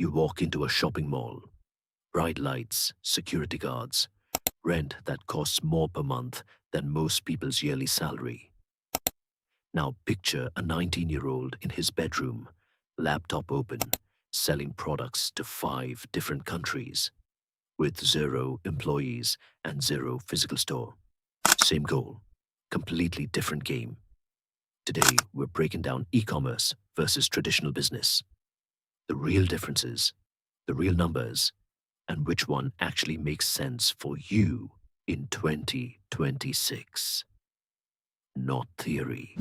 You walk into a shopping mall, bright lights, security guards, rent that costs more per month than most people's yearly salary. Now picture a 19-year-old in his bedroom, laptop open, selling products to 5 different countries, with 0 employees and 0 physical store. Same goal, completely different game. Today, we're breaking down e-commerce versus traditional business, the real differences, the real numbers, and which one actually makes sense for you in 2026. Not theory.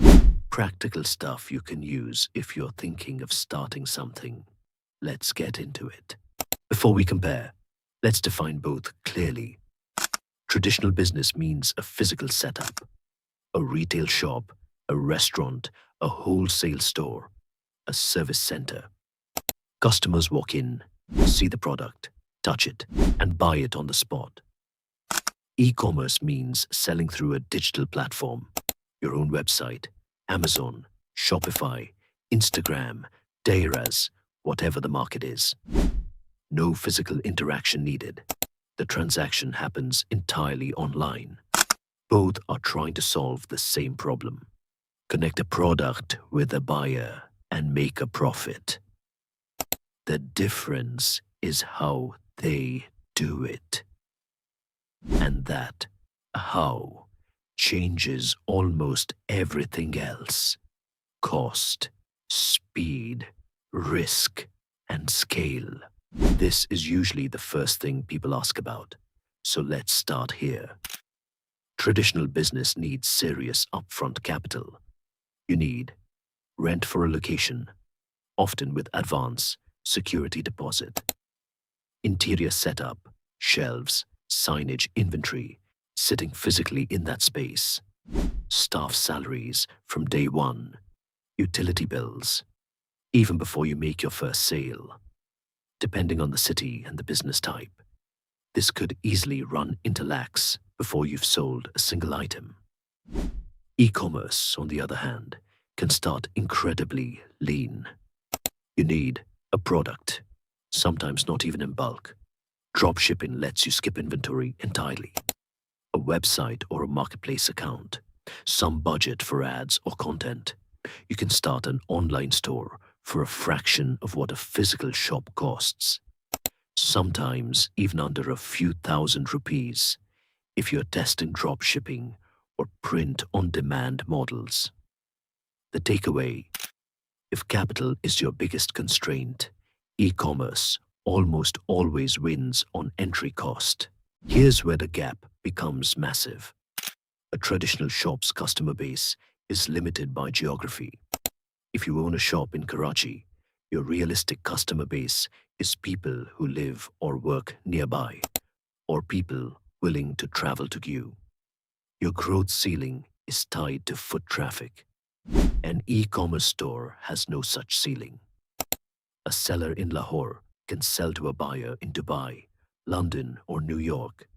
Practical stuff you can use if you're thinking of starting something. Let's get into it. Before we compare, let's define both clearly. Traditional business means a physical setup, a retail shop, a restaurant, a wholesale store, a service center. Customers walk in, see the product, touch it, and buy it on the spot. E-commerce means selling through a digital platform, your own website, Amazon, Shopify, Instagram, Dairas, whatever the market is. No physical interaction needed. The transaction happens entirely online. Both are trying to solve the same problem. Connect a product with a buyer and make a profit. The difference is how they do it. And that how changes almost everything else. Cost, speed, risk, and scale. This is usually the first thing people ask about. So let's start here. Traditional business needs serious upfront capital. You need rent for a location, often with advance, security deposit. Interior setup, shelves, signage, inventory, sitting physically in that space. Staff salaries from day one, utility bills, even before you make your first sale. Depending on the city and the business type, this could easily run into lakhs before you've sold a single item. E-commerce, on the other hand, can start incredibly lean. You need a product, sometimes not even in bulk. Dropshipping lets you skip inventory entirely. A website or a marketplace account, some budget for ads or content. You can start an online store for a fraction of what a physical shop costs. Sometimes even under a few thousand rupees if you're testing dropshipping or print-on-demand models. The takeaway: if capital is your biggest constraint, e-commerce almost always wins on entry cost. Here's where the gap becomes massive. A traditional shop's customer base is limited by geography. If you own a shop in Karachi, your realistic customer base is people who live or work nearby, or people willing to travel to you. Your growth ceiling is tied to foot traffic. An e-commerce store has no such ceiling. A seller in Lahore can sell to a buyer in Dubai, London, or New York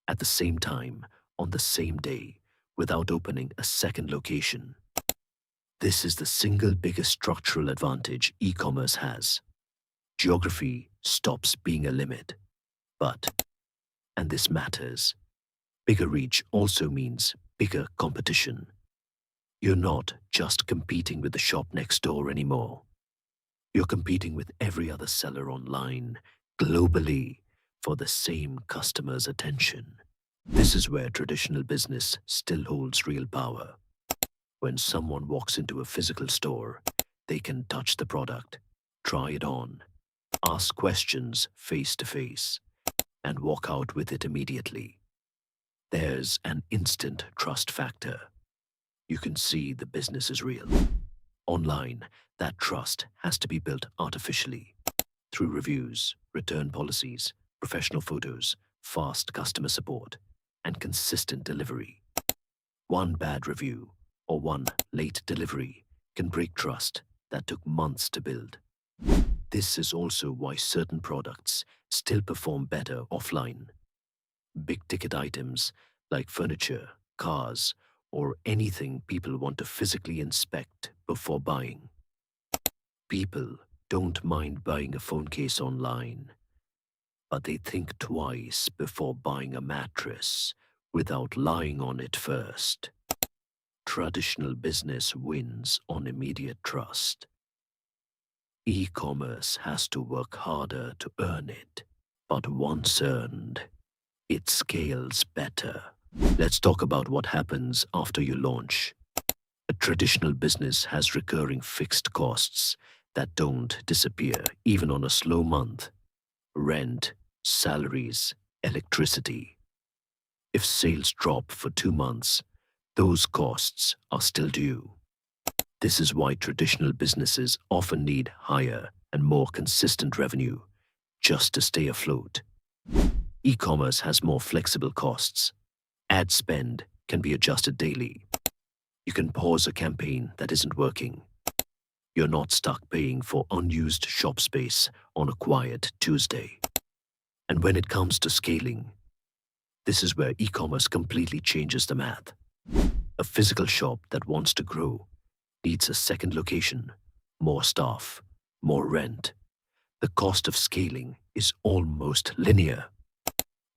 at the same time, on the same day, without opening a second location. This is the single biggest structural advantage e-commerce has. Geography stops being a limit. But, and this matters, bigger reach also means bigger competition. You're not just competing with the shop next door anymore. You're competing with every other seller online, globally, for the same customer's attention. This is where traditional business still holds real power. When someone walks into a physical store, they can touch the product, try it on, ask questions face to face, and walk out with it immediately. There's an instant trust factor. You can see the business is real. Online, that trust has to be built artificially through reviews, return policies, professional photos, fast customer support, and consistent delivery. One bad review or one late delivery can break trust that took months to build. This is also why certain products still perform better offline. Big-ticket items like furniture, cars, or anything people want to physically inspect before buying. People don't mind buying a phone case online, but they think twice before buying a mattress without lying on it first. Traditional business wins on immediate trust. E-commerce has to work harder to earn it, but once earned, it scales better. Let's talk about what happens after you launch. A traditional business has recurring fixed costs that don't disappear even on a slow month. Rent, salaries, electricity. If sales drop for 2 months, those costs are still due. This is why traditional businesses often need higher and more consistent revenue just to stay afloat. E-commerce has more flexible costs. Ad spend can be adjusted daily. You can pause a campaign that isn't working. You're not stuck paying for unused shop space on a quiet Tuesday. And when it comes to scaling, this is where e-commerce completely changes the math. A physical shop that wants to grow needs a second location, more staff, more rent. The cost of scaling is almost linear.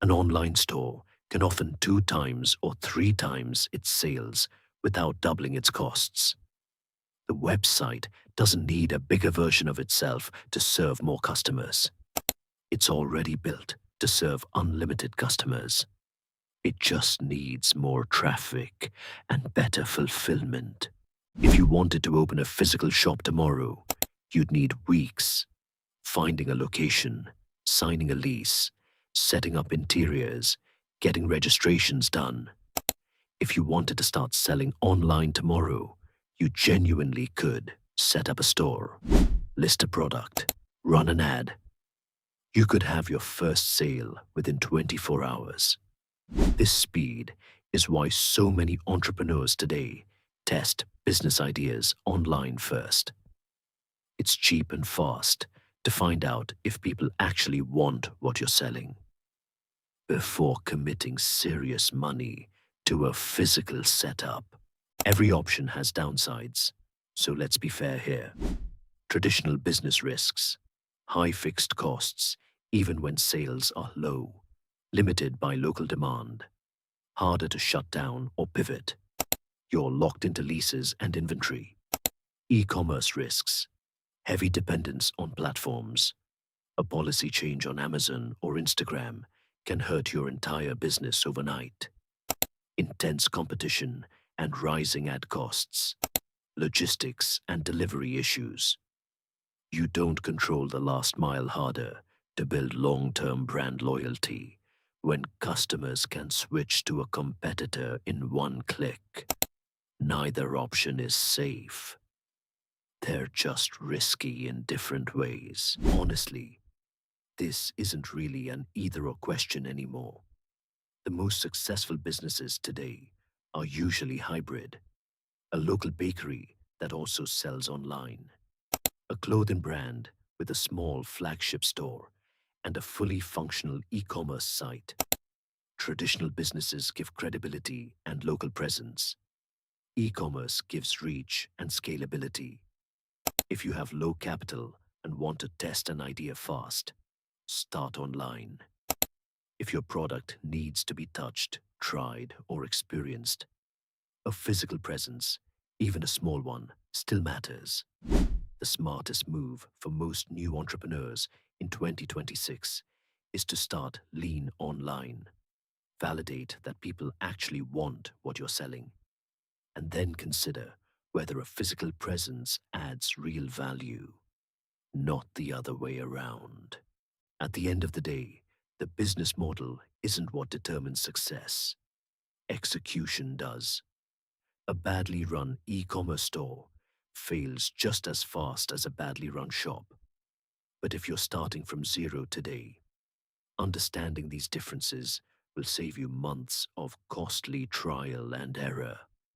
An online store can often 2 times or 3 times its sales without doubling its costs. The website doesn't need a bigger version of itself to serve more customers. It's already built to serve unlimited customers. It just needs more traffic and better fulfillment. If you wanted to open a physical shop tomorrow, you'd need weeks. Finding a location, signing a lease, setting up interiors, getting registrations done. If you wanted to start selling online tomorrow, you genuinely could set up a store, list a product, run an ad. You could have your first sale within 24 hours. This speed is why so many entrepreneurs today test business ideas online first. It's cheap and fast to find out if people actually want what you're selling before committing serious money to a physical setup. Every option has downsides, so let's be fair here. Traditional business risks, high fixed costs, even when sales are low, limited by local demand, harder to shut down or pivot. You're locked into leases and inventory. E-commerce risks, heavy dependence on platforms. A policy change on Amazon or Instagram can hurt your entire business overnight. Intense competition and rising ad costs. Logistics and delivery issues. You don't control the last mile harder to build long-term brand loyalty when customers can switch to a competitor in one click. Neither option is safe. They're just risky in different ways. Honestly, this isn't really an either-or question anymore. The most successful businesses today are usually hybrid. A local bakery that also sells online, a clothing brand with a small flagship store, and a fully functional e-commerce site. Traditional businesses give credibility and local presence. E-commerce gives reach and scalability. If you have low capital and want to test an idea fast, start online. If your product needs to be touched, tried, or experienced, a physical presence, even a small one, still matters. The smartest move for most new entrepreneurs in 2026 is to start lean online. Validate that people actually want what you're selling, and then consider whether a physical presence adds real value, not the other way around. At the end of the day, the business model isn't what determines success. Execution does. A badly run e-commerce store fails just as fast as a badly run shop. But if you're starting from zero today, understanding these differences will save you months of costly trial and error.